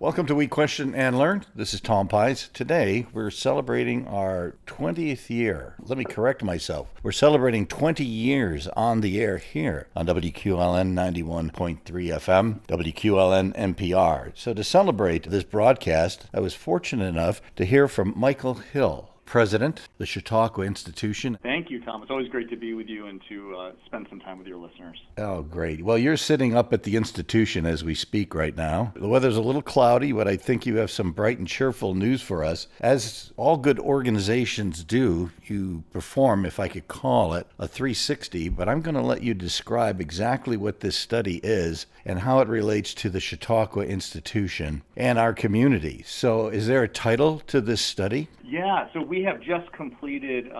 Welcome to We Question and Learn. This is Tom Pies. Today, we're celebrating our 20th year. Let me correct myself. We're celebrating 20 years on the air here on WQLN 91.3 FM, WQLN NPR. So to celebrate this broadcast, I was fortunate enough to hear from Michael Hill, President, the Chautauqua Institution. Thank you, Tom. It's always great to be with you and to spend some time with your listeners. Oh, great. Well, you're sitting up at the institution as we speak right now. The weather's a little cloudy, but I think you have some bright and cheerful news for us. As all good organizations do, you perform, if I could call it, a 360, but I'm going to let you describe exactly what this study is and how it relates to the Chautauqua Institution and our community. So is there a title to this study? Yeah, so we have just completed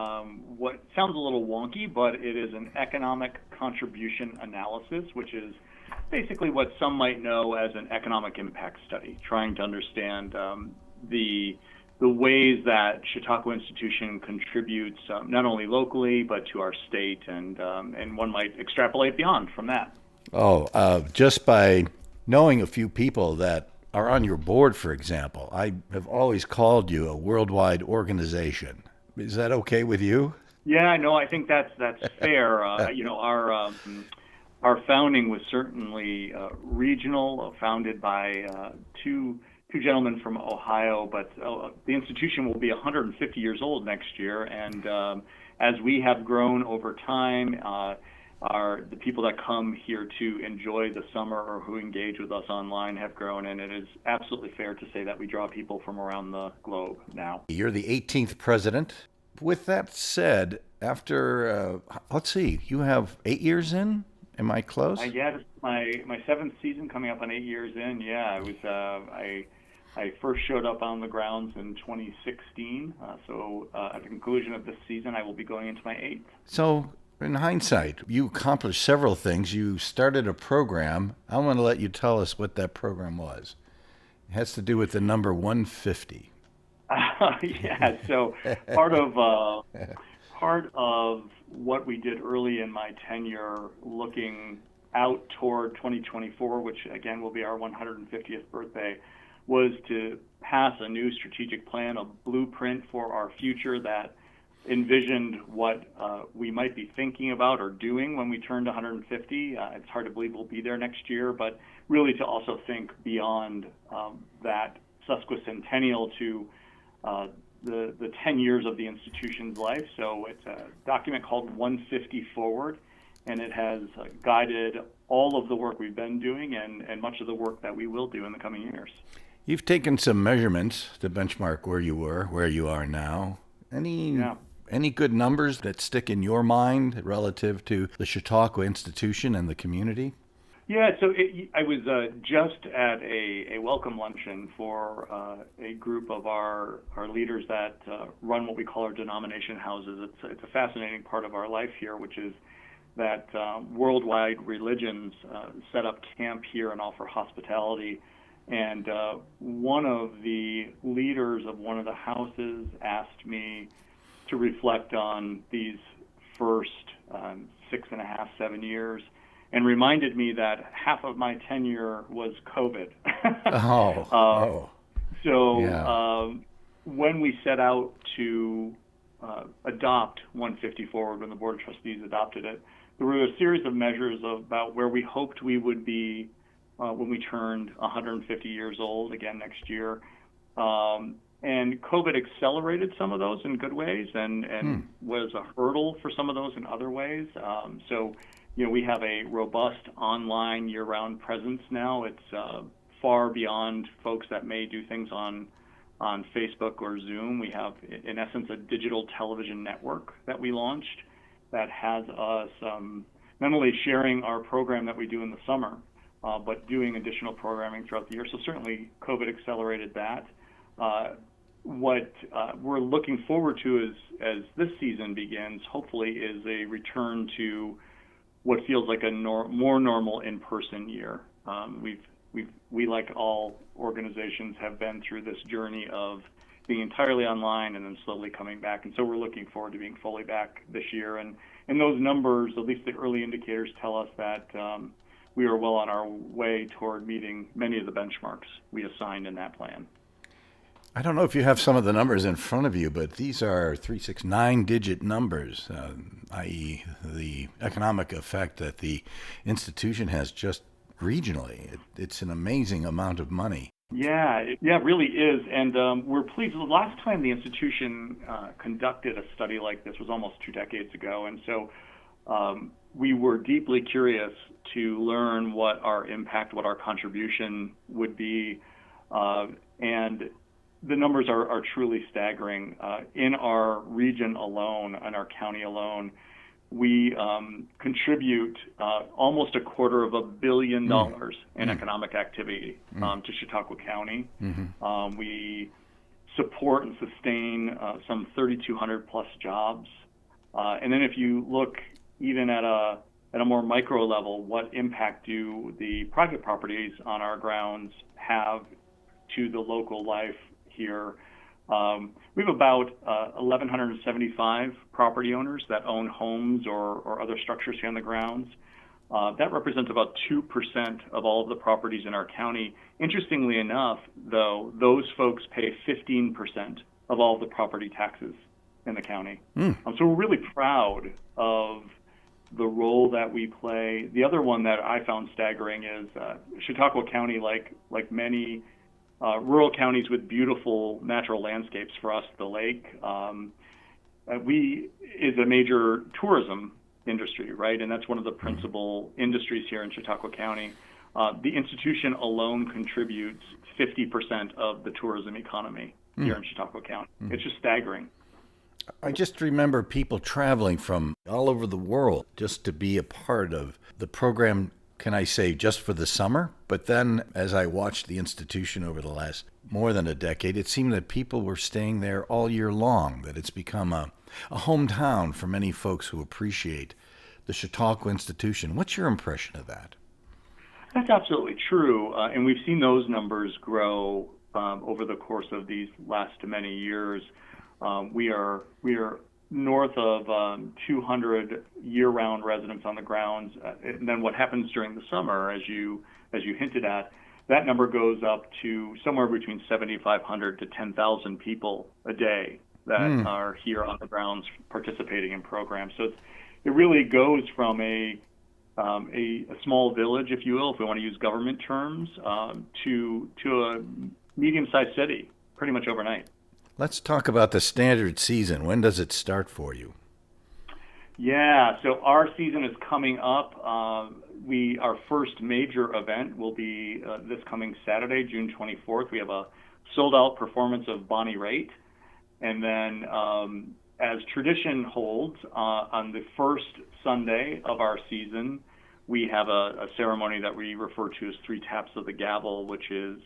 what sounds a little wonky, but it is an economic contribution analysis, which is basically what some might know as an economic impact study, trying to understand the ways that Chautauqua Institution contributes not only locally but to our state, and one might extrapolate beyond from that. Just by knowing a few people that are on your board, for example, I have always called you a worldwide organization. Is that okay with you? Yeah, no, I think that's fair. Our founding was certainly regional, founded by two gentlemen from Ohio, but the institution will be 150 years old next year, and as we have grown over time, the people that come here to enjoy the summer or who engage with us online have grown, and it is absolutely fair to say that we draw people from around the globe now. You're the 18th president. With that said, after, let's see, you have 8 years in? Am I close? Yeah, this is my seventh season, coming up on 8 years in. Yeah, it was. I first showed up on the grounds in 2016, so at the conclusion of this season, I will be going into my eighth. So, in hindsight, you accomplished several things. You started a program. I want to let you tell us what that program was. It has to do with the number 150. Yeah, so part of what we did early in my tenure, looking out toward 2024, which again will be our 150th birthday, was to pass a new strategic plan, a blueprint for our future that envisioned what we might be thinking about or doing when we turned 150. It's hard to believe we'll be there next year, but really to also think beyond that sesquicentennial to the 10 years of the institution's life. So it's a document called 150 Forward, and it has guided all of the work we've been doing and much of the work that we will do in the coming years. You've taken some measurements to benchmark where you were, where you are now. Any good numbers that stick in your mind relative to the Chautauqua Institution and the community? Yeah, so I was just at a welcome luncheon for a group of our leaders that run what we call our denomination houses. It's a fascinating part of our life here, which is that worldwide religions set up camp here and offer hospitality. And one of the leaders of one of the houses asked me to reflect on these first 6.5, 7 years, and reminded me that half of my tenure was COVID. When we set out to adopt 150 Forward, when the Board of Trustees adopted it, there were a series of measures about where we hoped we would be when we turned 150 years old again next year. And COVID accelerated some of those in good ways and was a hurdle for some of those in other ways. We have a robust online year-round presence now. It's far beyond folks that may do things on Facebook or Zoom. We have, in essence, a digital television network that we launched that has us not only sharing our program that we do in the summer, but doing additional programming throughout the year. So certainly COVID accelerated that. What we're looking forward to as this season begins, hopefully, is a return to what feels like a more normal in-person year. We, like all organizations, have been through this journey of being entirely online and then slowly coming back. And so we're looking forward to being fully back this year. And those numbers, at least the early indicators, tell us that we are well on our way toward meeting many of the benchmarks we assigned in that plan. I don't know if you have some of the numbers in front of you, but these are 9-digit numbers, i.e. the economic effect that the institution has just regionally. It's an amazing amount of money. Yeah, it really is. And we're pleased. The last time the institution conducted a study like this was almost 2 decades ago. And so we were deeply curious to learn what our impact, what our contribution would be. And the numbers are truly staggering. In our region alone, in our county alone, we contribute almost $250 million in economic activity to Chautauqua County. We support and sustain some 3,200 plus jobs. And then if you look even at a more micro level, what impact do the private properties on our grounds have to the local life here? We have about 1,175 property owners that own homes or other structures here on the grounds. That represents about 2% of all of the properties in our county. Interestingly enough, though, those folks pay 15% of all of the property taxes in the county. So we're really proud of the role that we play. The other one that I found staggering is Chautauqua County, like many rural counties with beautiful natural landscapes, for us, the lake, is a major tourism industry, right? And that's one of the principal industries here in Chautauqua County. The institution alone contributes 50% of the tourism economy here in Chautauqua County. It's just staggering. I just remember people traveling from all over the world just to be a part of the program. Can I say just for the summer? But then as I watched the institution over the last more than a decade, it seemed that people were staying there all year long, that it's become a hometown for many folks who appreciate the Chautauqua Institution. What's your impression of that? That's absolutely true. And we've seen those numbers grow over the course of these last many years. We are north of 200 year-round residents on the grounds. And then what happens during the summer, as you hinted at, that number goes up to somewhere between 7,500 to 10,000 people a day that are here on the grounds participating in programs. So it really goes from a small village, if you will, if we want to use government terms, to a medium-sized city pretty much overnight. Let's talk about the standard season. When does it start for you? Yeah, so our season is coming up. Our first major event will be this coming Saturday, June 24th. We have a sold-out performance of Bonnie Raitt. And then, as tradition holds, on the first Sunday of our season, we have a ceremony that we refer to as 3 taps of the gavel, which is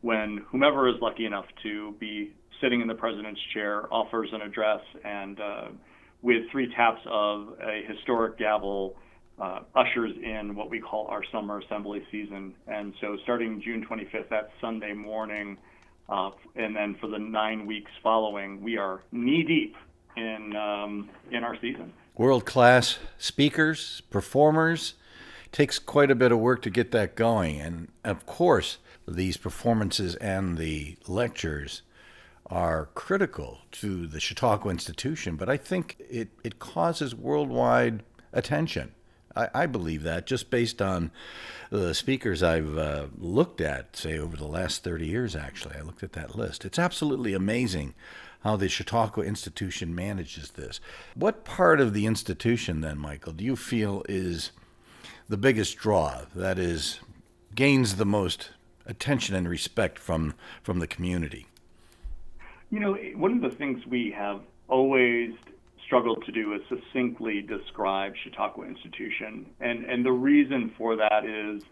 when whomever is lucky enough to be sitting in the president's chair offers an address, and with 3 taps of a historic gavel, ushers in what we call our summer assembly season. And so starting June 25th, that Sunday morning, and then for the 9 weeks following, we are knee-deep in our season. World-class speakers, performers. Takes quite a bit of work to get that going. And, of course, these performances and the lectures are critical to the Chautauqua Institution, but I think it causes worldwide attention. I believe that, just based on the speakers I've looked at, say, over the last 30 years, actually. I looked at that list. It's absolutely amazing how the Chautauqua Institution manages this. What part of the institution, then, Michael, do you feel is the biggest draw, that is, gains the most attention and respect from the community? You know, one of the things we have always struggled to do is succinctly describe Chautauqua Institution. And the reason for that is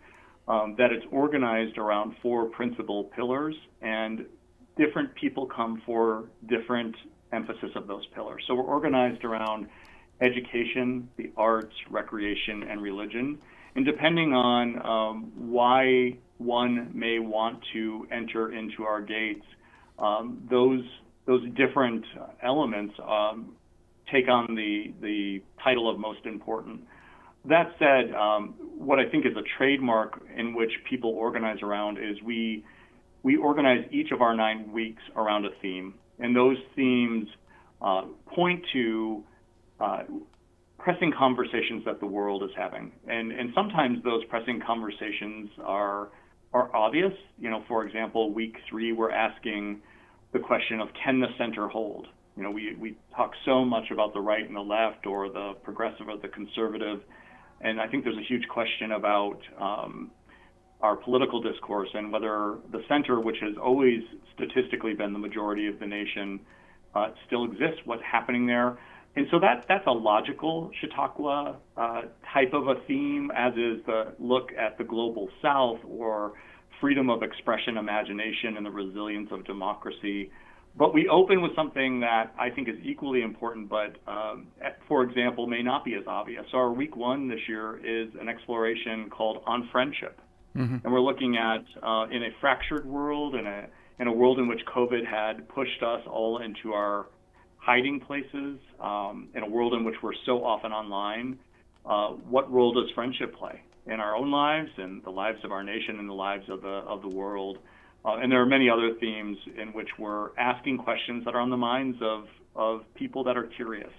that it's organized around 4 principal pillars, and different people come for different emphasis of those pillars. So we're organized around education, the arts, recreation, and religion. And depending on why one may want to enter into our gates, those different elements take on the title of most important. That said, what I think is a trademark in which people organize around is we organize each of our 9 weeks around a theme, and those themes point to pressing conversations that the world is having, and sometimes those pressing conversations are obvious. For example, week 3 we're asking the question of, can the center hold? We talk so much about the right and the left, or the progressive or the conservative, and I think there's a huge question about our political discourse and whether the center, which has always statistically been the majority of the nation, still exists, what's happening there. And so that's a logical Chautauqua type of a theme, as is the look at the global South, or freedom of expression, imagination, and the resilience of democracy. But we open with something that I think is equally important, but, for example, may not be as obvious. So our week 1 this year is an exploration called On Friendship. Mm-hmm. And we're looking at, in a fractured world, in a world in which COVID had pushed us all into our hiding places, in a world in which we're so often online, what role does friendship play in our own lives, and the lives of our nation, and the lives of the world? And there are many other themes in which we're asking questions that are on the minds of people that are curious.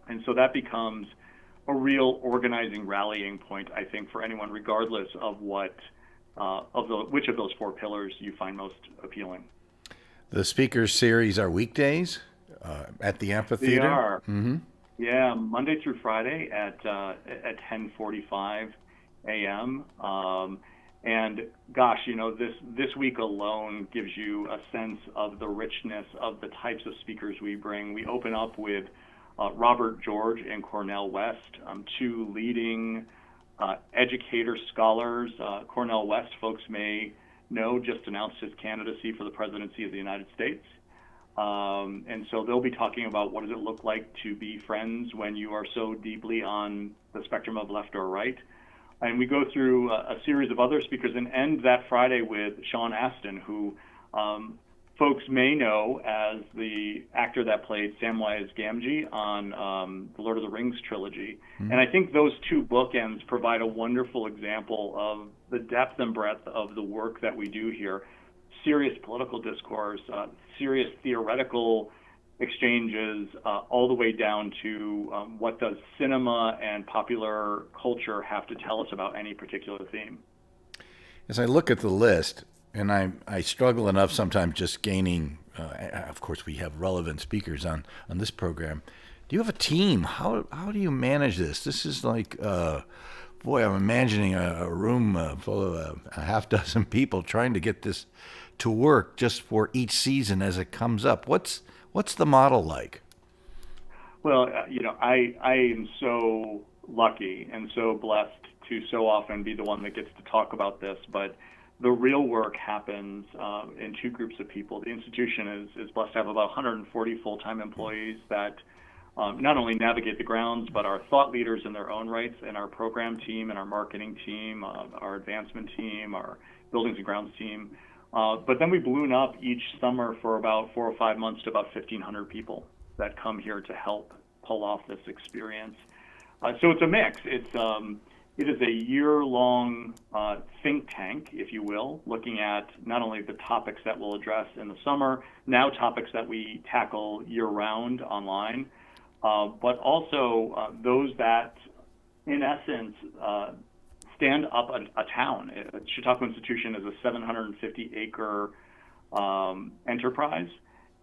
And so that becomes a real organizing rallying point, I think, for anyone, regardless of which of those 4 pillars you find most appealing. The speakers series are weekdays at the amphitheater? They are. Mm-hmm. Yeah, Monday through Friday at 10:45 a.m. And gosh, this week alone gives you a sense of the richness of the types of speakers we bring. We open up with Robert George and Cornel West, 2 leading educator scholars. Cornel West, folks may know, just announced his candidacy for the presidency of the United States. And so they'll be talking about, what does it look like to be friends when you are so deeply on the spectrum of left or right? And we go through a series of other speakers and end that Friday with Sean Astin, who folks may know as the actor that played Samwise Gamgee on the Lord of the Rings trilogy. Mm-hmm. And I think those 2 bookends provide a wonderful example of the depth and breadth of the work that we do here. Serious political discourse, serious theoretical exchanges, all the way down to what does cinema and popular culture have to tell us about any particular theme. As I look at the list, and I struggle enough sometimes just gaining, of course we have relevant speakers on this program. Do you have a team? How do you manage this? This is like, boy, I'm imagining a room full of a half dozen people trying to get this to work just for each season as it comes up. What's the model like? Well, I am so lucky and so blessed to so often be the one that gets to talk about this, but the real work happens in 2 groups of people. The institution is blessed to have about 140 full-time employees that not only navigate the grounds, but are thought leaders in their own rights, and our program team and our marketing team, our advancement team, our buildings and grounds team. But then we balloon up each summer for about 4 or 5 months to about 1,500 people that come here to help pull off this experience. So it's a mix. It is a year-long think tank, if you will, looking at not only the topics that we'll address in the summer, now topics that we tackle year-round online, but also those that, in essence, stand up a town. Chautauqua Institution is a 750-acre enterprise,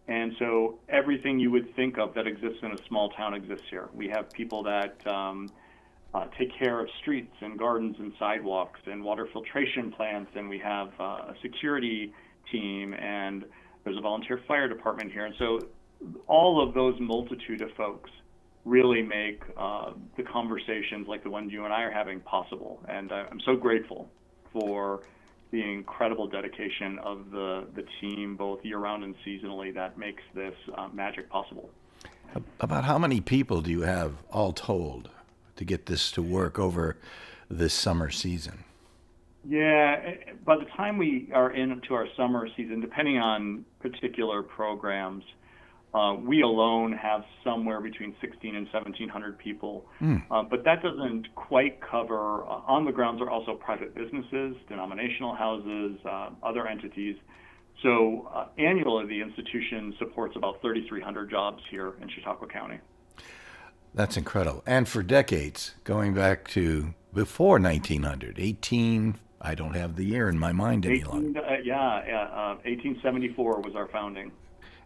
and so everything you would think of that exists in a small town exists here. We have people that take care of streets and gardens and sidewalks and water filtration plants, and we have a security team, and there's a volunteer fire department here. And so all of those multitude of folks really make the conversations like the ones you and I are having possible. And I'm so grateful for the incredible dedication of the team, both year-round and seasonally, that makes this magic possible. About how many people do you have all told to get this to work over this summer season? Yeah, by the time we are into our summer season, depending on particular programs, We alone have somewhere between 16 and 1,700 people, but that doesn't quite cover. On the grounds are also private businesses, denominational houses, other entities. So annually, the institution supports about 3,300 jobs here in Chautauqua County. That's incredible. And for decades, going back to before 1900, 18, I don't have the year in my mind any longer. 1874 was our founding.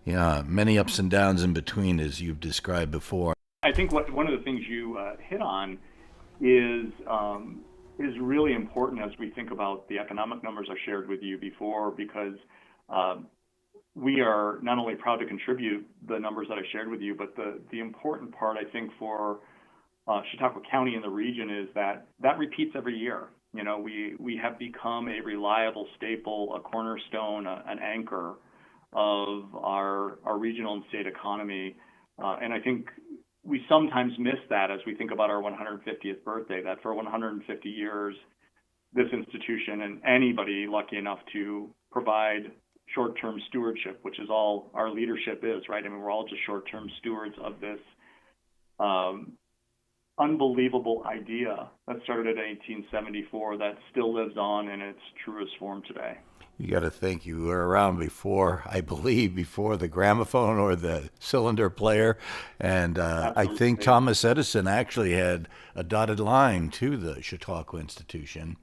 Yeah, many ups and downs in between, as you've described before. I think one of the things you hit on is really important as we think about the economic numbers I shared with you before, because we are not only proud to contribute the numbers that I shared with you, but the important part, I think, for Chautauqua County and the region is that repeats every year. You know, we have become a reliable staple, a cornerstone, an anchor of our regional and state economy. And I think we sometimes miss that as we think about our 150th birthday, that for 150 years, this institution and anybody lucky enough to provide short-term stewardship, which is all our leadership is, right? I mean, we're all just short-term stewards of this unbelievable idea that started in 1874 that still lives on in its truest form today. You got to think you were around before, I believe, before the gramophone or the cylinder player. And I think Thomas Edison actually had a dotted line to the Chautauqua Institution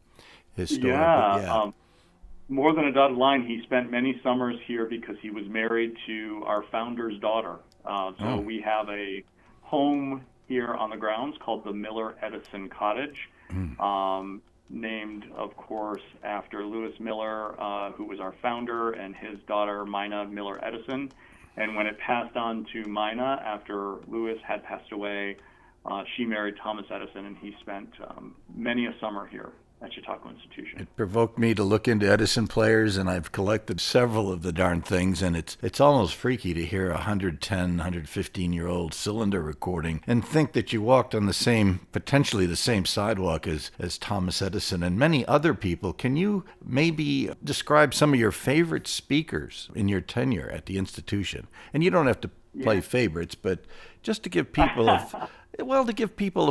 historically. Yeah. More than a dotted line, he spent many summers here because he was married to our founder's daughter. We have a home here on the grounds called the Miller Edison Cottage. Named, of course, after Lewis Miller, who was our founder, and his daughter, Mina Miller Edison. And when it passed on to Mina, after Lewis had passed away, she married Thomas Edison, and he spent many a summer here at Chautauqua Institution. It provoked me to look into Edison players, and I've collected several of the darn things, and it's almost freaky to hear a 110, 115-year-old cylinder recording and think that you walked on potentially the same sidewalk as Thomas Edison and many other people. Can you maybe describe some of your favorite speakers in your tenure at the institution? And you don't have to play favorites, but just to give people a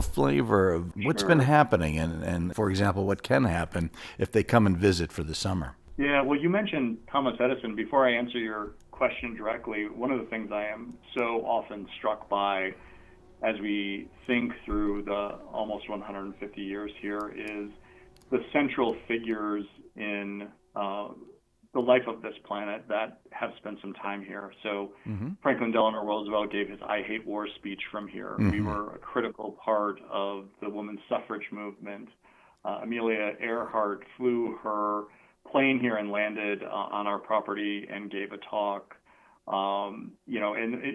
flavor of what's been happening and, for example, what can happen if they come and visit for the summer. Yeah, well, you mentioned Thomas Edison. Before I answer your question directly, one of the things I am so often struck by as we think through the almost 150 years here is the central figures in the life of this planet that have spent some time here. So Franklin Delano Roosevelt gave his I Hate War speech from here. We were a critical part of the women's suffrage movement. Amelia Earhart flew her plane here and landed on our property and gave a talk. And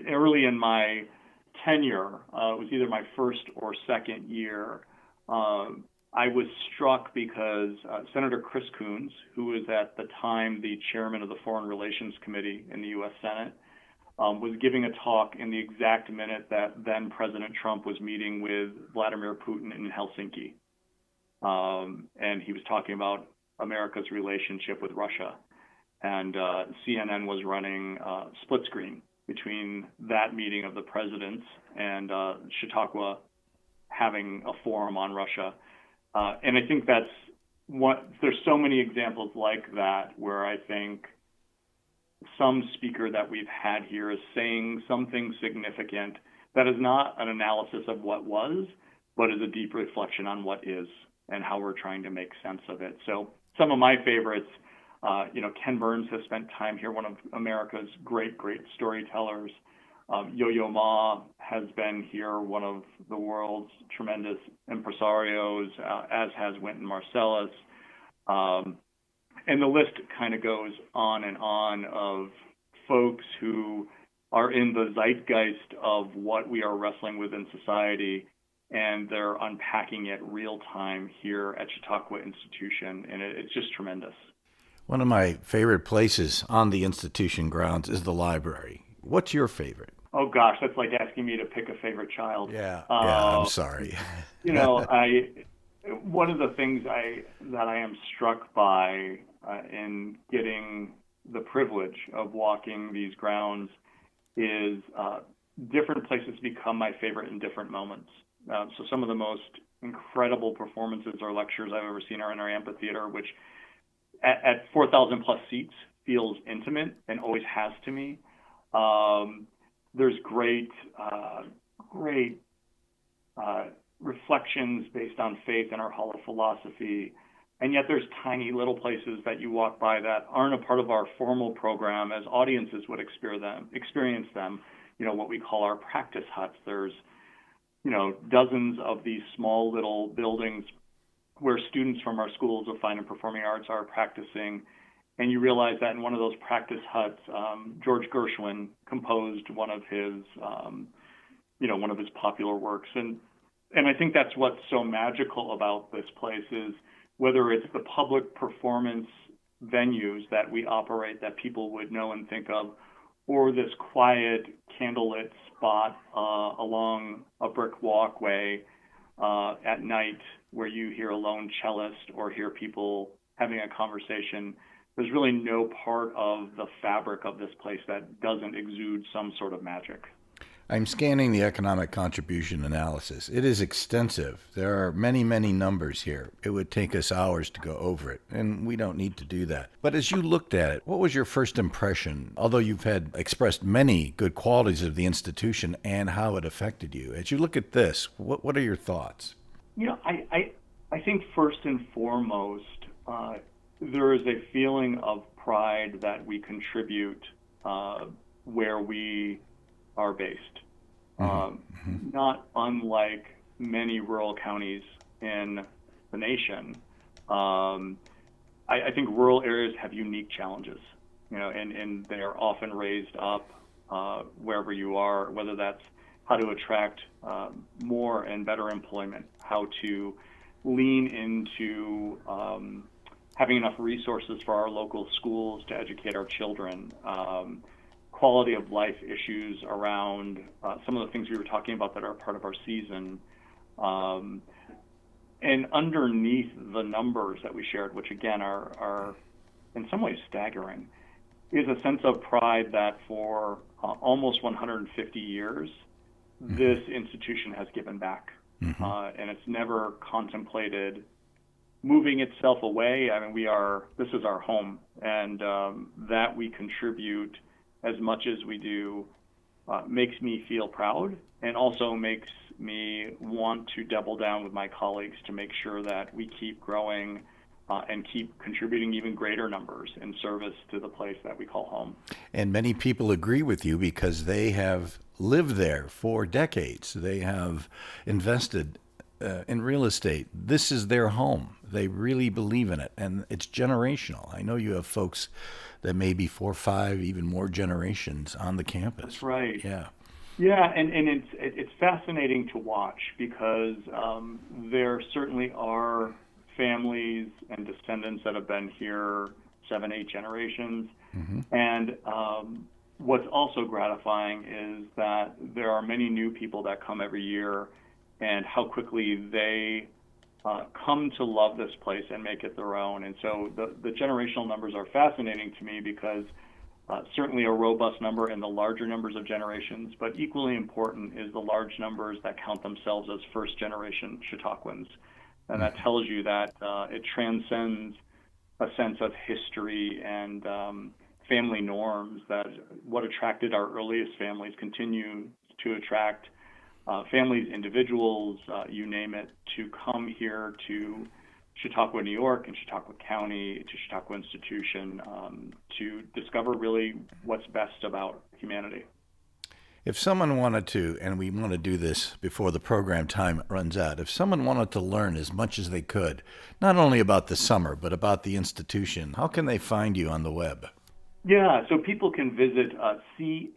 early in my tenure, it was either my first or second year, I was struck because Senator Chris Coons, who was at the time the chairman of the Foreign Relations Committee in the U.S. Senate, was giving a talk in the exact minute that then President Trump was meeting with Vladimir Putin in Helsinki. And he was talking about America's relationship with Russia. And CNN was running split screen between that meeting of the presidents and Chautauqua having a forum on Russia. And I think there's so many examples like that where I think some speaker that we've had here is saying something significant that is not an analysis of what was, but is a deep reflection on what is and how we're trying to make sense of it. So some of my favorites, Ken Burns has spent time here, one of America's great storytellers. Yo-Yo Ma has been here, one of the world's tremendous impresarios, as has Wynton Marsalis. And the list kind of goes on and on of folks who are in the zeitgeist of what we are wrestling with in society, and they're unpacking it real time here at Chautauqua Institution, and it's just tremendous. One of my favorite places on the institution grounds is the library. What's your favorite? Oh gosh, that's like asking me to pick a favorite child. Yeah, I'm sorry. One of the things that I am struck by in getting the privilege of walking these grounds is different places become my favorite in different moments. So some of the most incredible performances or lectures I've ever seen are in our amphitheater, which at 4,000 plus seats feels intimate and always has to me. There's great reflections based on faith in our Hall of Philosophy. And yet there's tiny little places that you walk by that aren't a part of our formal program as audiences would experience them, what we call our practice huts. There's, dozens of these small little buildings where students from our schools of fine and performing arts are practicing. And you realize that in one of those practice huts, George Gershwin composed one of his popular works. And I think that's what's so magical about this place is whether it's the public performance venues that we operate that people would know and think of, or this quiet candlelit spot along a brick walkway at night where you hear a lone cellist or hear people having a conversation. There's really no part of the fabric of this place that doesn't exude some sort of magic. I'm scanning the economic contribution analysis. It is extensive. There are many, many numbers here. It would take us hours to go over it, and we don't need to do that. But as you looked at it, what was your first impression, although you've had expressed many good qualities of the institution and how it affected you? As you look at this, what are your thoughts? I think first and foremost, there is a feeling of pride that we contribute where we are based. Not unlike many rural counties in the nation, I think rural areas have unique challenges, and they are often raised up wherever you are, whether that's how to attract more and better employment, how to lean into having enough resources for our local schools to educate our children, quality of life issues around some of the things we were talking about that are part of our season. And underneath the numbers that we shared, which again are in some ways staggering, is a sense of pride that for almost 150 years, this institution has given back. And it's never contemplated moving itself away. I mean, this is our home, and that we contribute as much as we do makes me feel proud, and also makes me want to double down with my colleagues to make sure that we keep growing and keep contributing even greater numbers in service to the place that we call home. And many people agree with you because they have lived there for decades. They have invested in real estate. This is their home. They really believe in it, and it's generational. I know you have folks that may be 4, 5, even more generations on the campus. That's right. Yeah. Yeah, and it's fascinating to watch because there certainly are families and descendants that have been here 7, 8 generations. And what's also gratifying is that there are many new people that come every year, and how quickly they come to love this place and make it their own. And so the generational numbers are fascinating to me because certainly a robust number in the larger numbers of generations, but equally important is the large numbers that count themselves as first-generation Chautauquans. And that tells you that it transcends a sense of history and family norms, that what attracted our earliest families continue to attract families, individuals, you name it, to come here to Chautauqua, New York, and Chautauqua County, to Chautauqua Institution, to discover really what's best about humanity. If someone wanted to, and we want to do this before the program time runs out, if someone wanted to learn as much as they could, not only about the summer, but about the institution, how can they find you on the web? Yeah, so people can visit chq.org,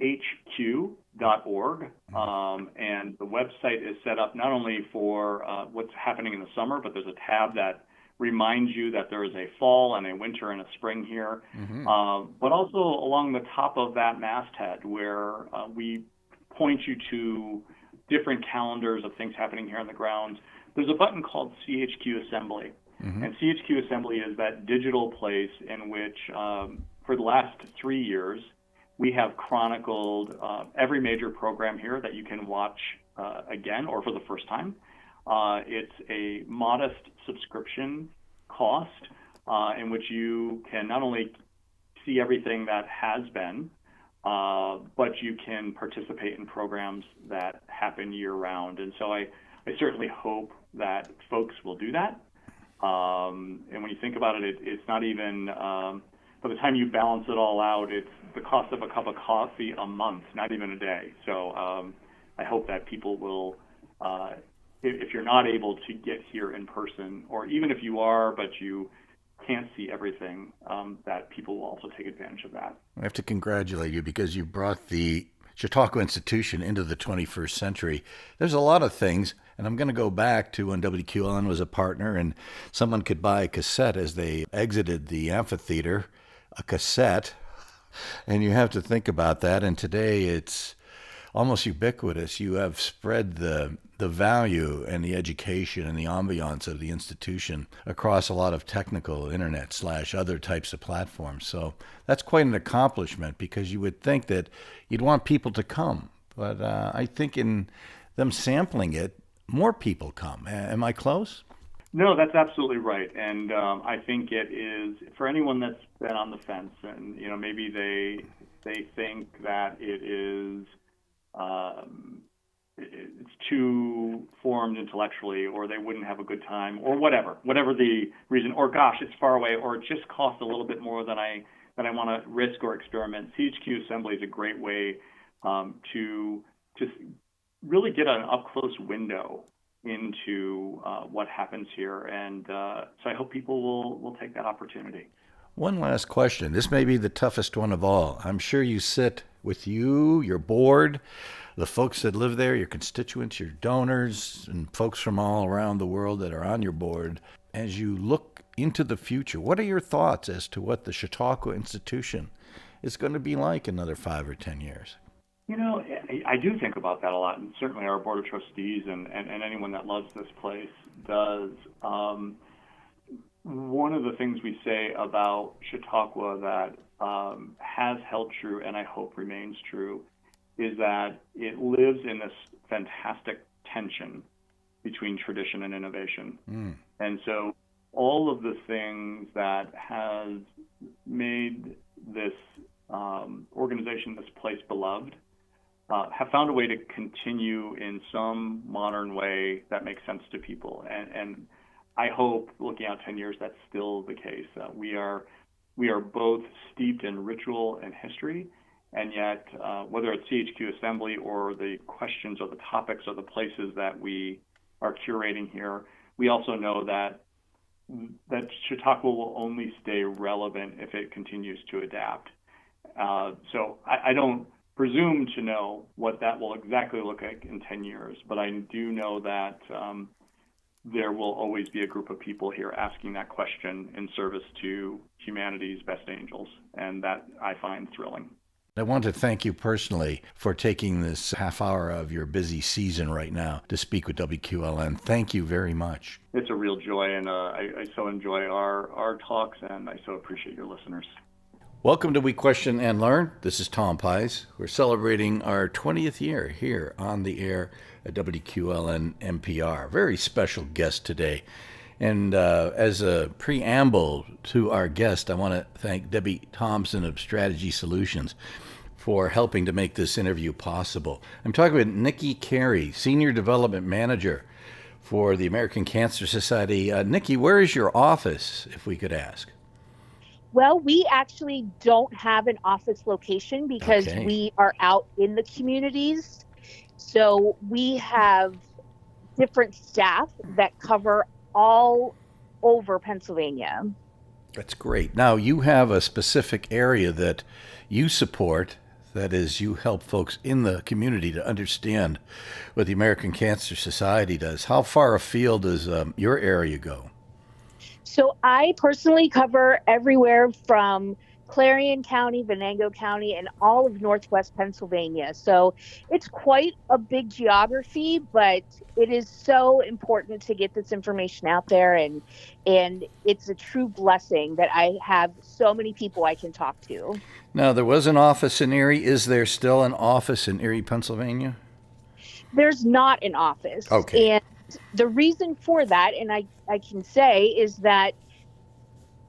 and the website is set up not only for what's happening in the summer, but there's a tab that reminds you that there is a fall and a winter and a spring here, but also along the top of that masthead where we point you to different calendars of things happening here on the grounds. There's a button called CHQ Assembly, and CHQ Assembly is that digital place in which for the last 3 years, we have chronicled every major program here that you can watch again or for the first time. It's a modest subscription cost in which you can not only see everything that has been, but you can participate in programs that happen year-round. And so I certainly hope that folks will do that. And when you think about it, it's not even, by the time you balance it all out, it's the cost of a cup of coffee a month, not even a day. So I hope that people will, if you're not able to get here in person, or even if you are, but you can't see everything, that people will also take advantage of that. I have to congratulate you because you brought the Chautauqua Institution into the 21st century. There's a lot of things, and I'm going to go back to when WQLN was a partner and someone could buy a cassette as they exited the amphitheater, a cassette, and you have to think about that. And today it's almost ubiquitous. You have spread the value and the education and the ambiance of the institution across a lot of technical internet / other types of platforms. So that's quite an accomplishment because you would think that you'd want people to come. But I think in them sampling it, more people come. Am I close? No, that's absolutely right. And I think it is, for anyone that's been on the fence and, maybe they think that it is, it's too formed intellectually, or they wouldn't have a good time, or whatever the reason, or gosh, it's far away, or it just costs a little bit more than I want to risk or experiment. CHQ Assembly is a great way to just really get an up-close window into what happens here, and so I hope people will take that opportunity. One last question. This may be the toughest one of all. I'm sure you sit with your board, the folks that live there, your constituents, your donors, and folks from all around the world that are on your board. As you look into the future, what are your thoughts as to what the Chautauqua Institution is going to be like another 5 or 10 years? I do think about that a lot, and certainly our Board of Trustees and anyone that loves this place does. One of the things we say about Chautauqua that has held true, and I hope remains true, is that it lives in this fantastic tension between tradition and innovation. And so all of the things that has made this organization, this place beloved, have found a way to continue in some modern way that makes sense to people. And I hope, looking out 10 years, that's still the case. We are both steeped in ritual and history, and yet whether it's CHQ Assembly or the questions or the topics or the places that we are curating here, we also know that Chautauqua will only stay relevant if it continues to adapt. So I don't presume to know what that will exactly look like in 10 years, but I do know that there will always be a group of people here asking that question in service to humanity's best angels, and that I find thrilling. I want to thank you personally for taking this half hour of your busy season right now to speak with WQLN. Thank you very much. It's a real joy, and I so enjoy our talks, and I so appreciate your listeners. Welcome to We Question and Learn. This is Tom Pies. We're celebrating our 20th year here on the air at WQLN NPR. Very special guest today. And as a preamble to our guest, I want to thank Debbie Thompson of Strategy Solutions for helping to make this interview possible. I'm talking with Nikki Carey, Senior Development Manager for the American Cancer Society. Nikki, where is your office, if we could ask? Well, we actually don't have an office location because we are out in the communities. So we have different staff that cover all over Pennsylvania. That's great. Now, you have a specific area that you support. That is, you help folks in the community to understand what the American Cancer Society does. How far afield does your area go? So I personally cover everywhere from Clarion County, Venango County, and all of Northwest Pennsylvania. So it's quite a big geography, but it is so important to get this information out there. And it's a true blessing that I have so many people I can talk to. Now, there was an office in Erie. Is there still an office in Erie, Pennsylvania? There's not an office. Okay. And the reason for that, and I can say, is that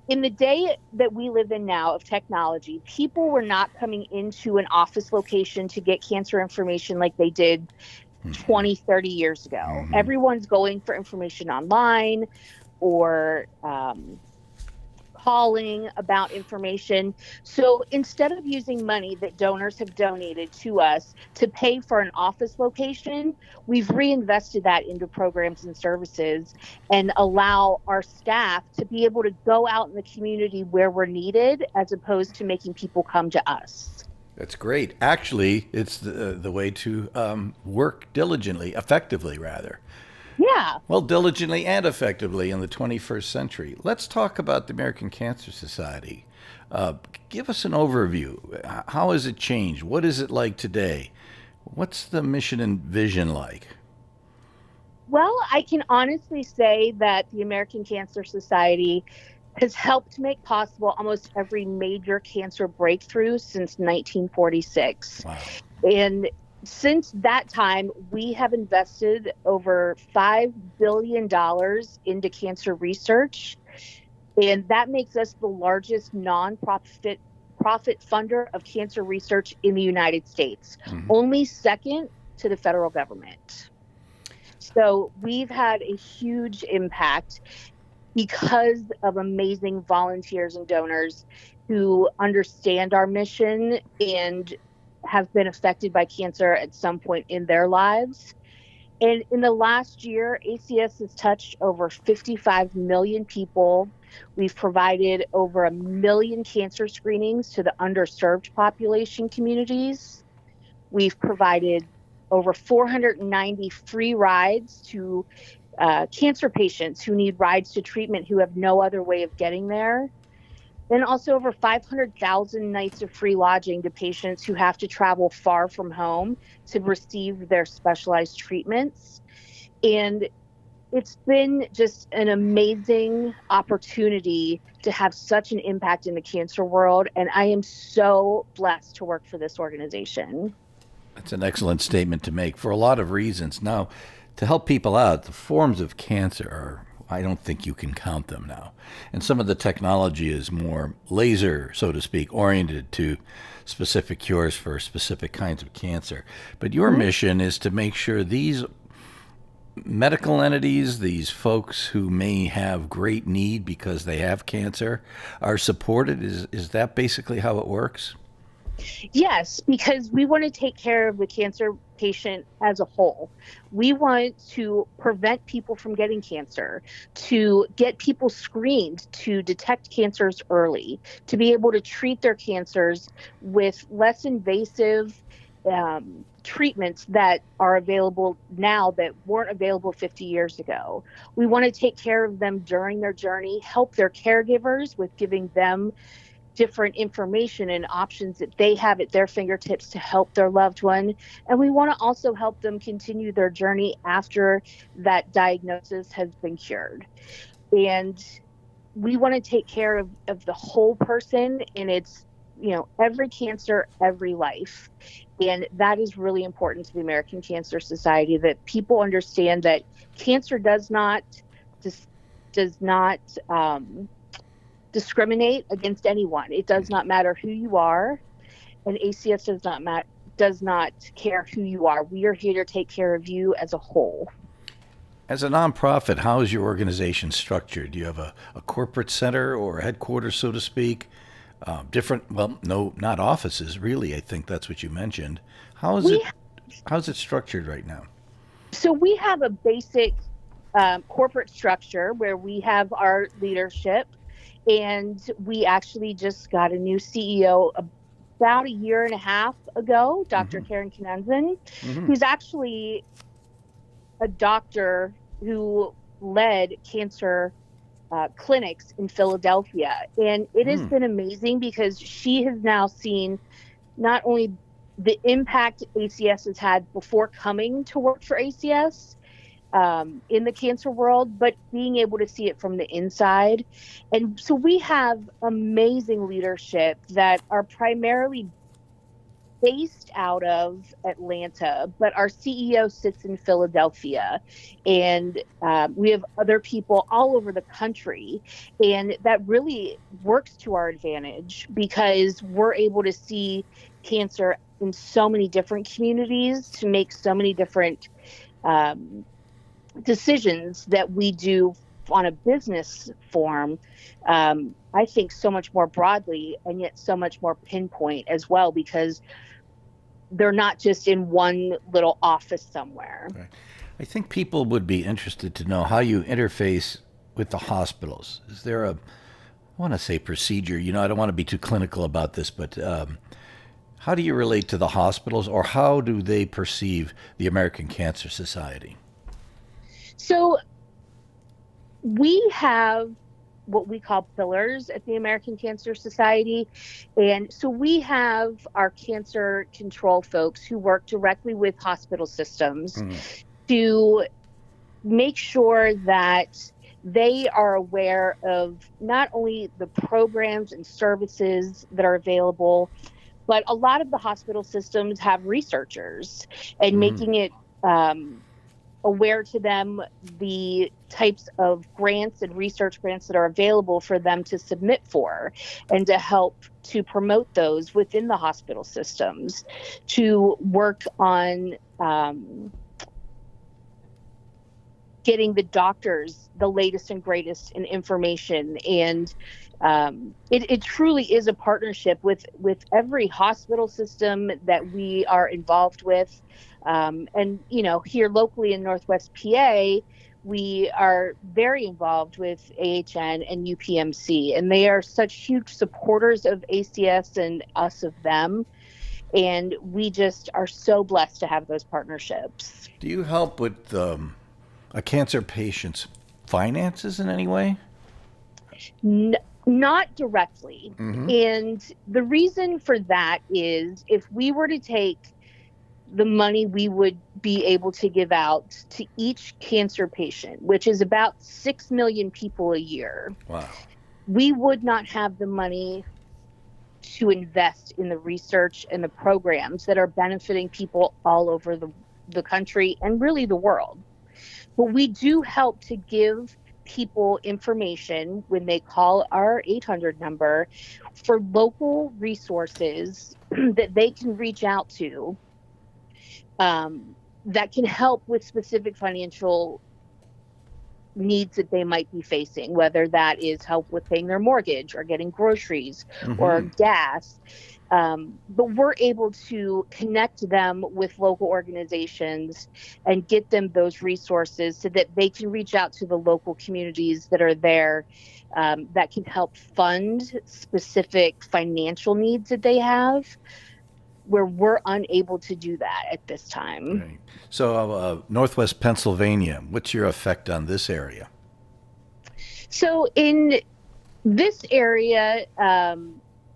in the day that we live in now of technology, people were not coming into an office location to get cancer information like they did 20, 30 years ago. Mm-hmm. Everyone's going for information online or calling about information. So instead of using money that donors have donated to us to pay for an office location, we've reinvested that into programs and services and allow our staff to be able to go out in the community where we're needed, as opposed to making people come to us. That's great. Actually, it's the way to work diligently, effectively, rather. Yeah. Well, diligently and effectively in the 21st century. Let's talk about the American Cancer Society. Give us an overview. How has it changed? What is it like today? What's the mission and vision like? Well, I can honestly say that the American Cancer Society has helped make possible almost every major cancer breakthrough since 1946. Wow. And since that time, we have invested over $5 billion into cancer research, and that makes us the largest nonprofit funder of cancer research in the United States, only second to the federal government. So we've had a huge impact because of amazing volunteers and donors who understand our mission and have been affected by cancer at some point in their lives. And in the last year, ACS has touched over 55 million people. We've provided over 1 million cancer screenings to the underserved population communities. We've provided over 490 free rides to cancer patients who need rides to treatment who have no other way of getting there. And also over 500,000 nights of free lodging to patients who have to travel far from home to receive their specialized treatments. And it's been just an amazing opportunity to have such an impact in the cancer world. And I am so blessed to work for this organization. That's an excellent statement to make for a lot of reasons. Now, to help people out, the forms of cancer are, I don't think you can count them now. And some of the technology is more laser, so to speak, oriented to specific cures for specific kinds of cancer. But your mission is to make sure these medical entities, these folks who may have great need because they have cancer, are supported. Is that basically how it works? Yes, because we want to take care of the cancer patient as a whole. We want to prevent people from getting cancer, to get people screened to detect cancers early, to be able to treat their cancers with less invasive treatments that are available now that weren't available 50 years ago. We want to take care of them during their journey, help their caregivers with giving them different information and options that they have at their fingertips to help their loved one. And we want to also help them continue their journey after that diagnosis has been cured. And we want to take care of the whole person, and it's, every cancer, every life. And that is really important to the American Cancer Society, that people understand that cancer does not discriminate against anyone. It does not matter who you are, and ACS does not care who you are. We are here to take care of you as a whole. As a nonprofit, how is your organization structured? Do you have a corporate center or a headquarters, so to speak? No, not offices, really. I think that's what you mentioned. How's it structured right now? So we have a basic corporate structure where we have our leadership. And we actually just got a new CEO about a year and a half ago, Dr. Canc, who's actually a doctor who led cancer clinics in Philadelphia. And it has been amazing because she has now seen not only the impact ACS has had before coming to work for ACS in the cancer world, but being able to see it from the inside. And so we have amazing leadership that are primarily based out of Atlanta, but our CEO sits in Philadelphia, and we have other people all over the country, and that really works to our advantage because we're able to see cancer in so many different communities to make so many different decisions that we do on a business form. I think so much more broadly and yet so much more pinpoint as well, because they're not just in one little office somewhere. Right. I think people would be interested to know how you interface with the hospitals. Is there I want to say procedure, I don't want to be too clinical about this, but how do you relate to the hospitals, or how do they perceive the American Cancer Society? So we have what we call pillars at the American Cancer Society. And so we have our cancer control folks who work directly with hospital systems to make sure that they are aware of not only the programs and services that are available, but a lot of the hospital systems have researchers, and making it aware to them the types of grants and research grants that are available for them to submit for, and to help to promote those within the hospital systems, to work on getting the doctors the latest and greatest in information. And it truly is a partnership with every hospital system that we are involved with. And, here locally in Northwest PA, we are very involved with AHN and UPMC, and they are such huge supporters of ACS and us of them. And we just are so blessed to have those partnerships. Do you help with a cancer patient's finances in any way? Not directly. And the reason for that is, if we were to take the money we would be able to give out to each cancer patient, which is about 6 million people a year, wow, we would not have the money to invest in the research and the programs that are benefiting people all over the country and really the world. But we do help to give people information when they call our 800 number for local resources that they can reach out to, that can help with specific financial needs that they might be facing, whether that is help with paying their mortgage or getting groceries or gas. But we're able to connect them with local organizations and get them those resources so that they can reach out to the local communities that are there, that can help fund specific financial needs that they have, where we're unable to do that at this time. Right. So Northwest Pennsylvania, what's your effect on this area? So in this area,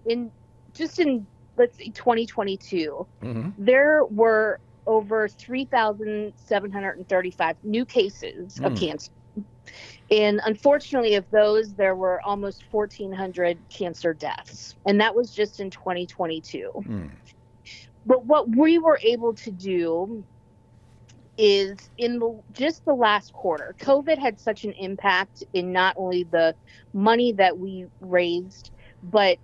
in let's say 2022, there were over 3,735 new cases of cancer. And unfortunately, of those, there were almost 1,400 cancer deaths. And that was just in 2022. But what we were able to do is, in just the last quarter, COVID had such an impact in not only the money that we raised, but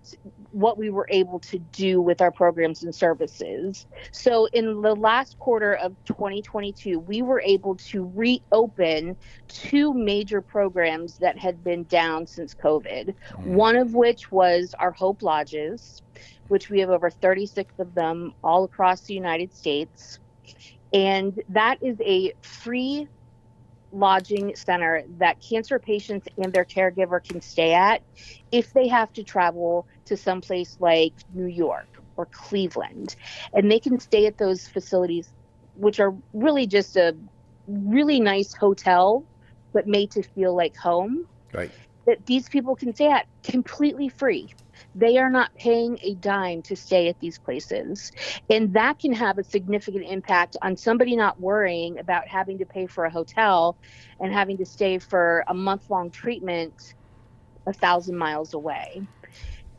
what we were able to do with our programs and services. So in the last quarter of 2022, we were able to reopen 2 major programs that had been down since COVID. One of which was our Hope Lodges, which we have over 36 of them all across the United States. And that is a free lodging center that cancer patients and their caregiver can stay at if they have to travel to someplace like New York or Cleveland. And they can stay at those facilities, which are really just a really nice hotel, but made to feel like home. Right. that these people can stay at completely free. They are not paying a dime to stay at these places. And that can have a significant impact on somebody not worrying about having to pay for a hotel and having to stay for a month-long treatment 1,000 miles away.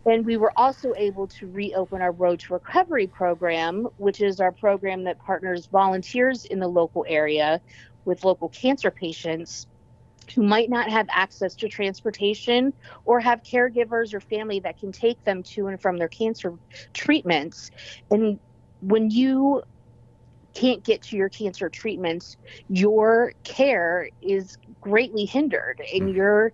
And we were also able to reopen our Road to Recovery program, which is our program that partners volunteers in the local area with local cancer patients who might not have access to transportation or have caregivers or family that can take them to and from their cancer treatments. And when you can't get to your cancer treatments, your care is greatly hindered, and your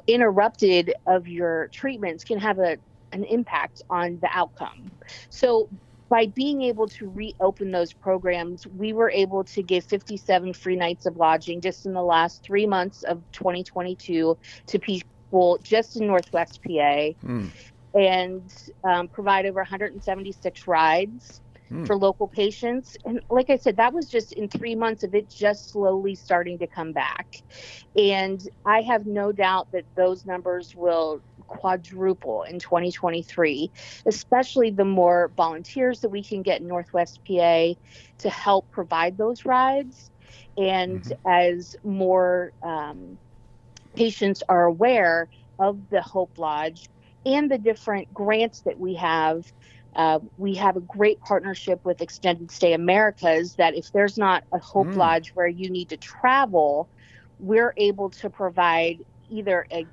interrupted of your treatments can have an impact on the outcome. So by being able to reopen those programs, we were able to give 57 free nights of lodging just in the last 3 months of 2022 to people just in Northwest PA, and provide over 176 rides for local patients. And like I said, that was just in 3 months of it just slowly starting to come back. And I have no doubt that those numbers will quadruple in 2023, especially the more volunteers that we can get in Northwest PA to help provide those rides. And as more patients are aware of the Hope Lodge and the different grants that we have a great partnership with Extended Stay Americas that if there's not a Hope Lodge where you need to travel, we're able to provide either a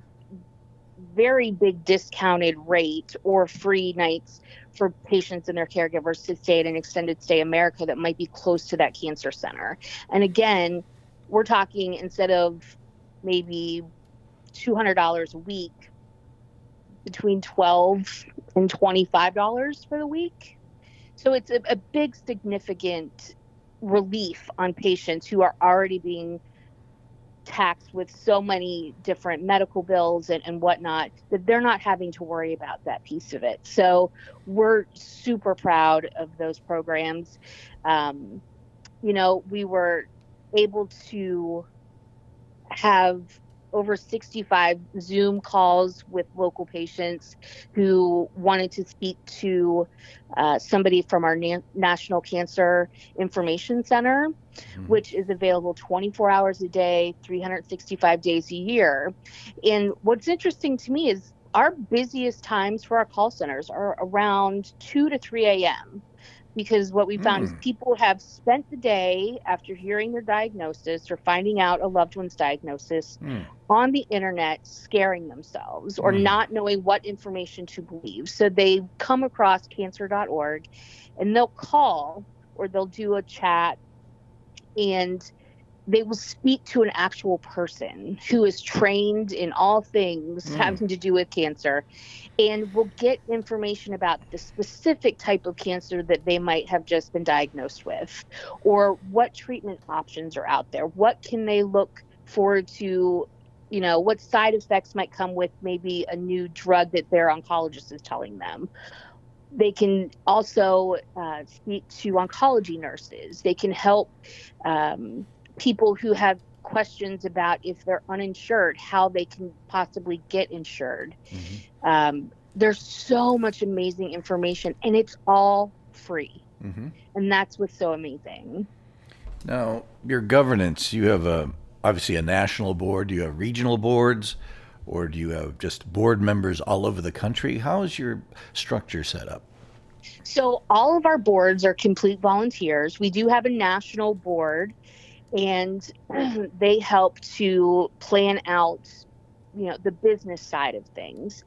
very big discounted rate or free nights for patients and their caregivers to stay at an Extended Stay America that might be close to that cancer center. And again, we're talking instead of maybe $200 a week, between $12 and $25 for the week. So it's a big, significant relief on patients who are already being taxed with so many different medical bills and whatnot, that they're not having to worry about that piece of it. So we're super proud of those programs. We were able to have over 65 Zoom calls with local patients who wanted to speak to somebody from our National Cancer Information Center, which is available 24 hours a day, 365 days a year. And what's interesting to me is our busiest times for our call centers are around 2 to 3 a.m. Because what we found is people have spent the day after hearing their diagnosis or finding out a loved one's diagnosis on the internet scaring themselves or not knowing what information to believe. So they come across cancer.org and they'll call or they'll do a chat and they will speak to an actual person who is trained in all things having to do with cancer, and will get information about the specific type of cancer that they might have just been diagnosed with, or what treatment options are out there. What can they look forward to? What side effects might come with maybe a new drug that their oncologist is telling them. They can also speak to oncology nurses. They can help people who have questions about if they're uninsured, how they can possibly get insured. There's so much amazing information, and it's all free. And that's what's so amazing. Now, your governance, you have obviously a national board. Do you have regional boards, or do you have just board members all over the country? How is your structure set up? So all of our boards are complete volunteers. We do have a national board, and they help to plan out, the business side of things.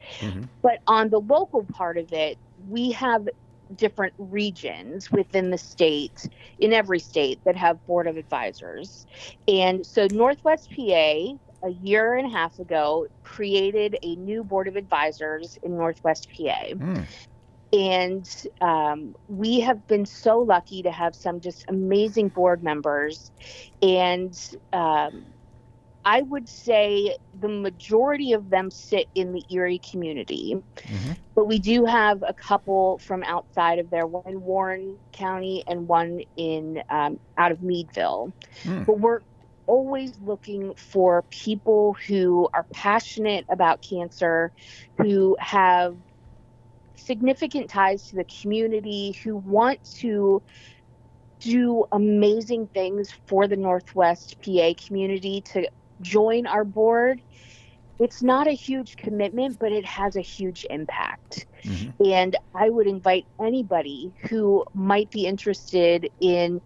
But on the local part of it, we have different regions within the state, in every state, that have board of advisors. And so Northwest PA, a year and a half ago, created a new board of advisors in Northwest PA. And we have been so lucky to have some just amazing board members. And I would say the majority of them sit in the Erie community. But we do have a couple from outside of there, one in Warren County and one in out of Meadville. But we're always looking for people who are passionate about cancer, who have significant ties to the community, who want to do amazing things for the Northwest PA community to join our board. It's not a huge commitment, but it has a huge impact. Mm-hmm. And I would invite anybody who might be interested in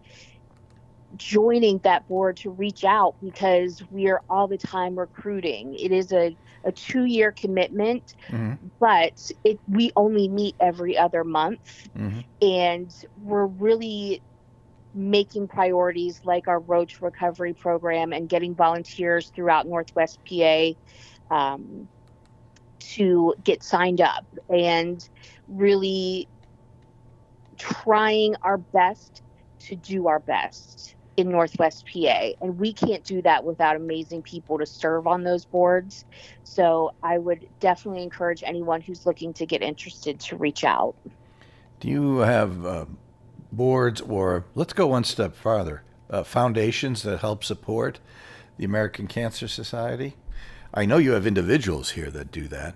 joining that board to reach out, because we are all the time recruiting. It is a 2-year commitment, mm-hmm. but we only meet every other month. Mm-hmm. And we're really making priorities like our Road to Recovery program and getting volunteers throughout Northwest PA to get signed up, and really trying our best to do our best in Northwest PA. And we can't do that without amazing people to serve on those boards. So I would definitely encourage anyone who's looking to get interested to reach out. Do you have boards, or let's go one step farther, foundations that help support the American Cancer Society? I know you have individuals here that do that.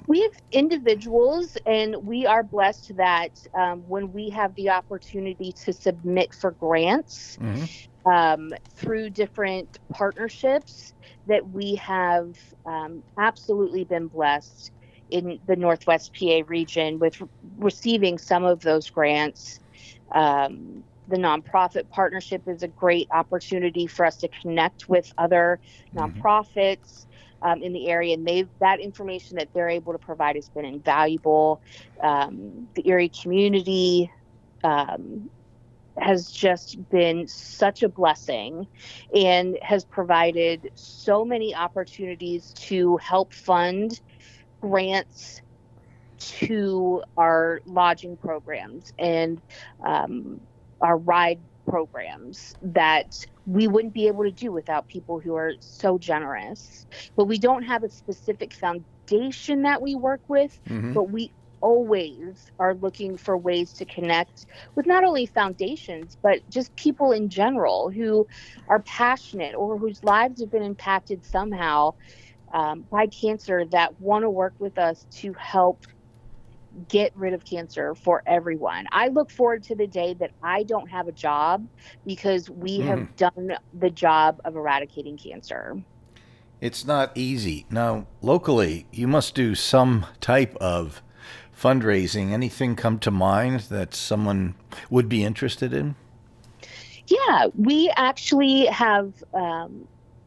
We have individuals, and we are blessed that when we have the opportunity to submit for grants, mm-hmm. Through different partnerships, that we have absolutely been blessed in the Northwest PA region with receiving some of those grants. The nonprofit partnership is a great opportunity for us to connect with other nonprofits in the area, and that information that they're able to provide has been invaluable. The Erie community has just been such a blessing and has provided so many opportunities to help fund grants to our lodging programs and our ride programs that we wouldn't be able to do without people who are so generous. But we don't have a specific foundation that we work with, mm-hmm. but we always are looking for ways to connect with not only foundations, but just people in general who are passionate or whose lives have been impacted somehow by cancer, that want to work with us to help get rid of cancer for everyone. I look forward to the day that I don't have a job because we have done the job of eradicating cancer. It's not easy. Now, locally, you must do some type of fundraising. Anything come to mind that someone would be interested in? Yeah, we actually have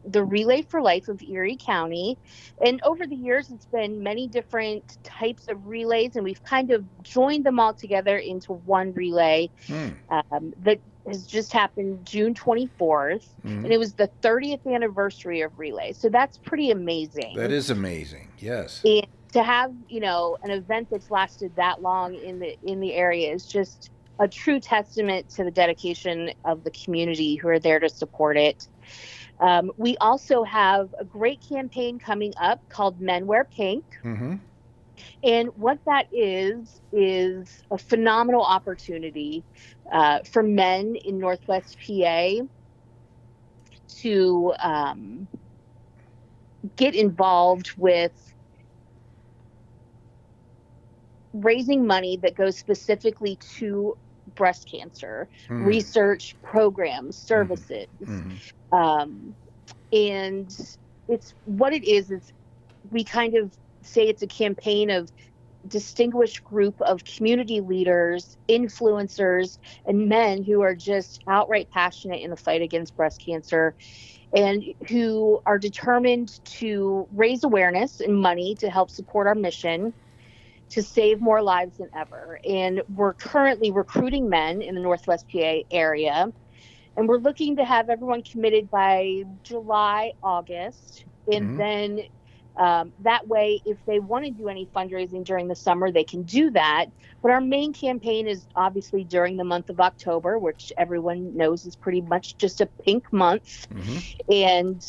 the Relay for Life of Erie County. And over the years, it's been many different types of relays, and we've kind of joined them all together into one relay that has just happened June 24th. And it was the 30th anniversary of Relay. So that's pretty amazing. That is amazing, yes. And to have, an event that's lasted that long in the area is just a true testament to the dedication of the community who are there to support it. We also have a great campaign coming up called Men Wear Pink. Mm-hmm. And what that is a phenomenal opportunity for men in Northwest PA to get involved with raising money that goes specifically to breast cancer, research programs, services. And it's what it is we kind of say it's a campaign of distinguished group of community leaders, influencers, and men who are just outright passionate in the fight against breast cancer and who are determined to raise awareness and money to help support our mission to save more lives than ever. And we're currently recruiting men in the Northwest PA area. And we're looking to have everyone committed by July, August. And then that way, if they want to do any fundraising during the summer, they can do that. But our main campaign is obviously during the month of October, which everyone knows is pretty much just a pink month. And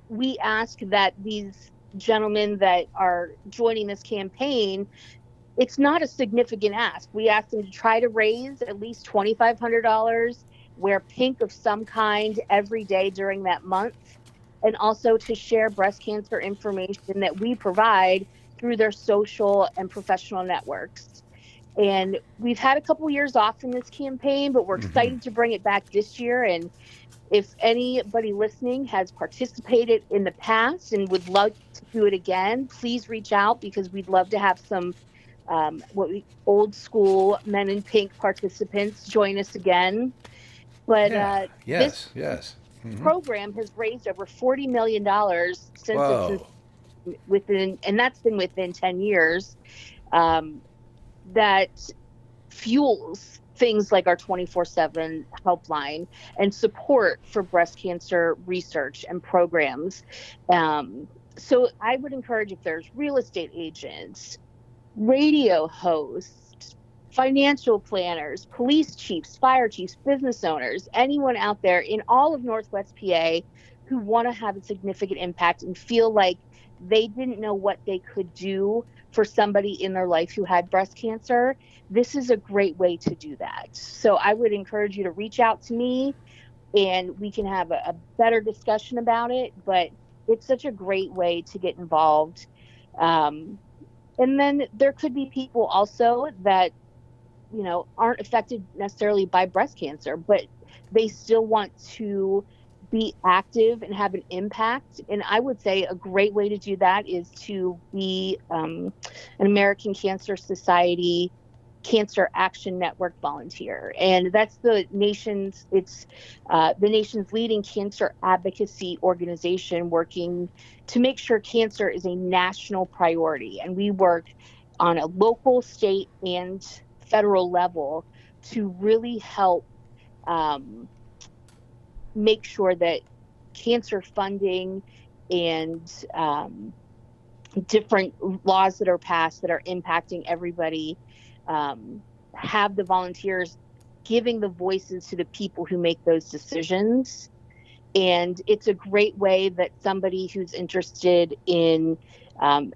we ask that these gentlemen that are joining this campaign, it's not a significant ask. We ask them to try to raise at least $2,500 wear pink of some kind every day during that month, and also to share breast cancer information that we provide through their social and professional networks. And we've had a couple years off from this campaign, but we're excited to bring it back this year. And if anybody listening has participated in the past and would love to do it again, please reach out, because we'd love to have some old school men in pink participants join us again. But yes. program has raised over $40 million since Whoa. and that's been within 10 years. That fuels things like our 24/7 helpline and support for breast cancer research and programs. So I would encourage, if there's real estate agents, radio hosts, financial planners, police chiefs, fire chiefs, business owners, anyone out there in all of Northwest PA who want to have a significant impact and feel like they didn't know what they could do for somebody in their life who had breast cancer, this is a great way to do that. So I would encourage you to reach out to me and we can have a better discussion about it. But it's such a great way to get involved. And then there could be people also that, aren't affected necessarily by breast cancer, but they still want to be active and have an impact. And I would say a great way to do that is to be an American Cancer Society Cancer Action Network volunteer. And that's the nation's leading cancer advocacy organization, working to make sure cancer is a national priority. And we work on a local, state, and federal level to really help make sure that cancer funding and different laws that are passed that are impacting everybody have the volunteers giving the voices to the people who make those decisions. And it's a great way that somebody who's interested in, I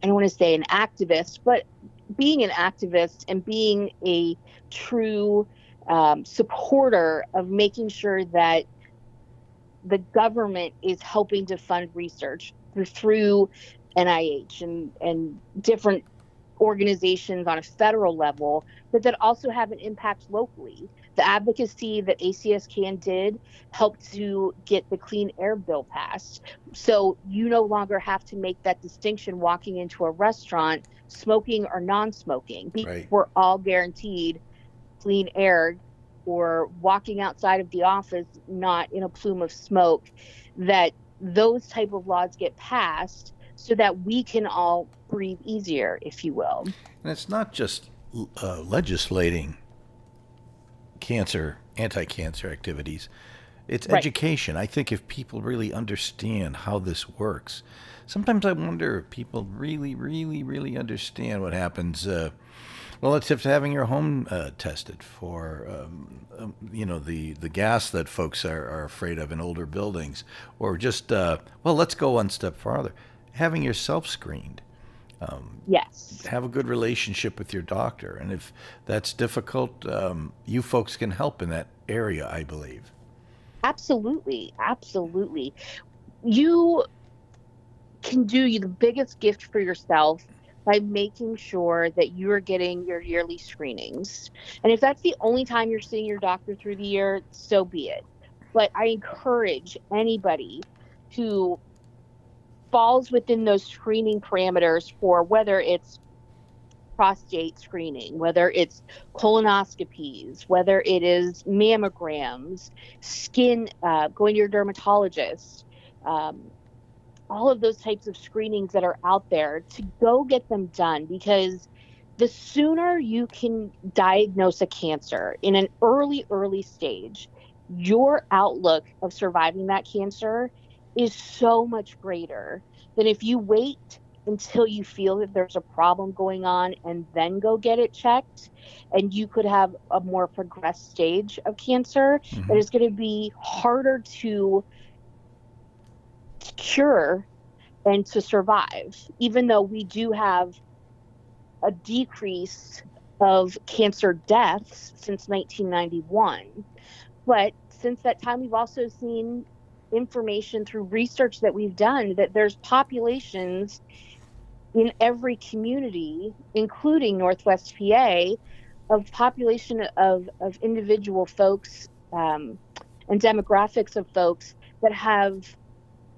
don't want to say an activist, but being an activist and being a true supporter of making sure that the government is helping to fund research through NIH and different organizations on a federal level, but that also have an impact locally. The advocacy that ACSCAN did helped to get the Clean Air Bill passed. So you no longer have to make that distinction walking into a restaurant, smoking or non-smoking. Right. We're all guaranteed clean air, or walking outside of the office not in a plume of smoke. That those type of laws get passed so that we can all breathe easier, if you will. And it's not just legislating anti-cancer activities. It's Right. education. I think if people really understand how this works, sometimes I wonder if people really, really, really understand what happens. Well, it's if having your home tested for, the gas that folks are afraid of in older buildings, or just, let's go one step farther, having yourself screened. Yes. Have a good relationship with your doctor. And if that's difficult, you folks can help in that area, I believe. Absolutely. Absolutely. You can do the biggest gift for yourself by making sure that you are getting your yearly screenings. And if that's the only time you're seeing your doctor through the year, so be it. But I encourage anybody who falls within those screening parameters, for whether it's prostate screening, whether it's colonoscopies, whether it is mammograms, skin, going to your dermatologist, all of those types of screenings that are out there, to go get them done. Because the sooner you can diagnose a cancer in an early stage, your outlook of surviving that cancer is so much greater than if you wait until you feel that there's a problem going on and then go get it checked. And you could have a more progressed stage of cancer that is going to be harder to cure and to survive, even though we do have a decrease of cancer deaths since 1991. But since that time, we've also seen information through research that we've done that there's populations in every community, including Northwest PA, of population of individual folks and demographics of folks that have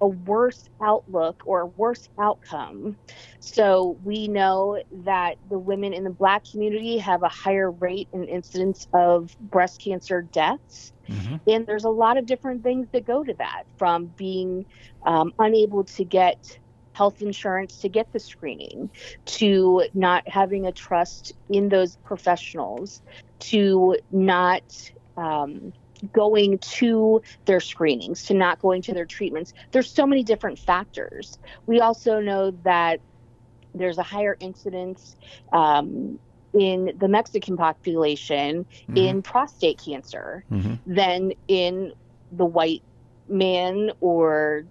a worse outlook or a worse outcome. So we know that the women in the Black community have a higher rate and incidence of breast cancer deaths. Mm-hmm. And there's a lot of different things that go to that, from being unable to get health insurance to get the screening, to not having a trust in those professionals, to not going to their screenings, to not going to their treatments. There's so many different factors. We also know that there's a higher incidence in the Mexican population mm-hmm. in prostate cancer mm-hmm. than in the white man or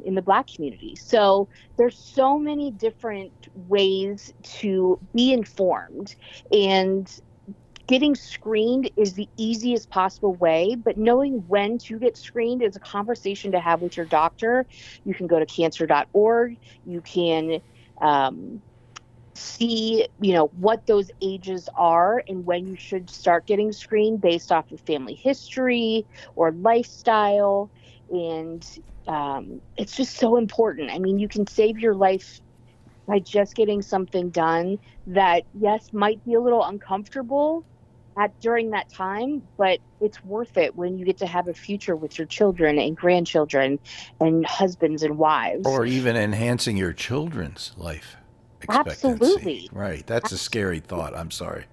in the Black community. So there's so many different ways to be informed, and getting screened is the easiest possible way, but knowing when to get screened is a conversation to have with your doctor. You can go to cancer.org. You can see, what those ages are and when you should start getting screened based off of family history or lifestyle. And it's just so important. I mean, you can save your life by just getting something done that, yes, might be a little uncomfortable during that time, but it's worth it when you get to have a future with your children and grandchildren and husbands and wives. Or even enhancing your children's life expectancy. Absolutely. Right. That's a scary thought. I'm sorry.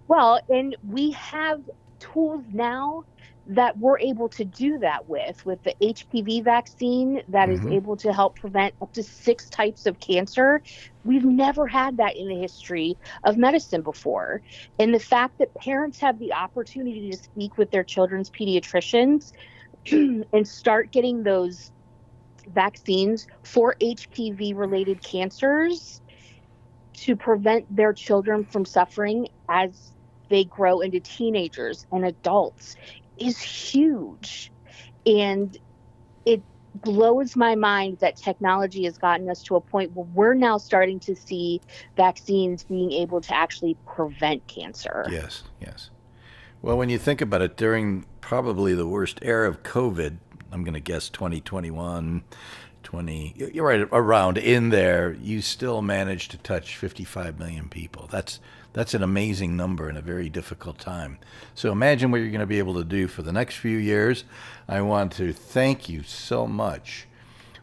Well, and we have tools now that we're able to do that with the HPV vaccine that mm-hmm. is able to help prevent up to 6 types of cancer. We've never had that in the history of medicine before. And the fact that parents have the opportunity to speak with their children's pediatricians and start getting those vaccines for HPV-related cancers to prevent their children from suffering as they grow into teenagers and adults is huge. And it blows my mind that technology has gotten us to a point where we're now starting to see vaccines being able to actually prevent cancer. Yes, yes. Well, when you think about it, during probably the worst era of COVID, I'm going to guess 2021, you're right around in there, you still managed to touch 55 million people. That's an amazing number in a very difficult time. So imagine what you're going to be able to do for the next few years. I want to thank you so much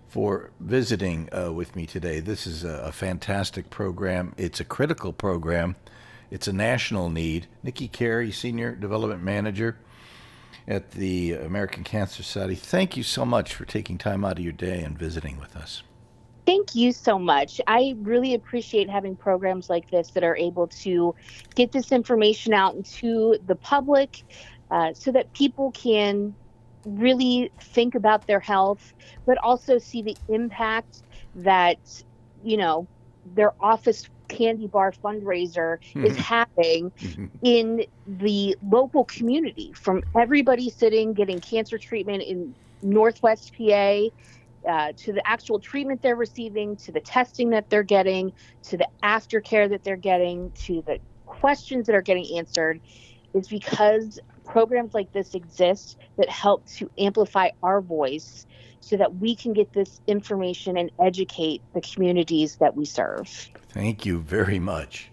for visiting with me today. This is a fantastic program. It's a critical program. It's a national need. Nikki Carey, Senior Development Manager at the American Cancer Society, thank you so much for taking time out of your day and visiting with us. Thank you so much. I really appreciate having programs like this that are able to get this information out into the public so that people can really think about their health, but also see the impact that, their office candy bar fundraiser is having in the local community, from everybody sitting getting cancer treatment in Northwest PA to the actual treatment they're receiving, to the testing that they're getting, to the aftercare that they're getting, to the questions that are getting answered, is because programs like this exist that help to amplify our voice so that we can get this information and educate the communities that we serve. Thank you very much.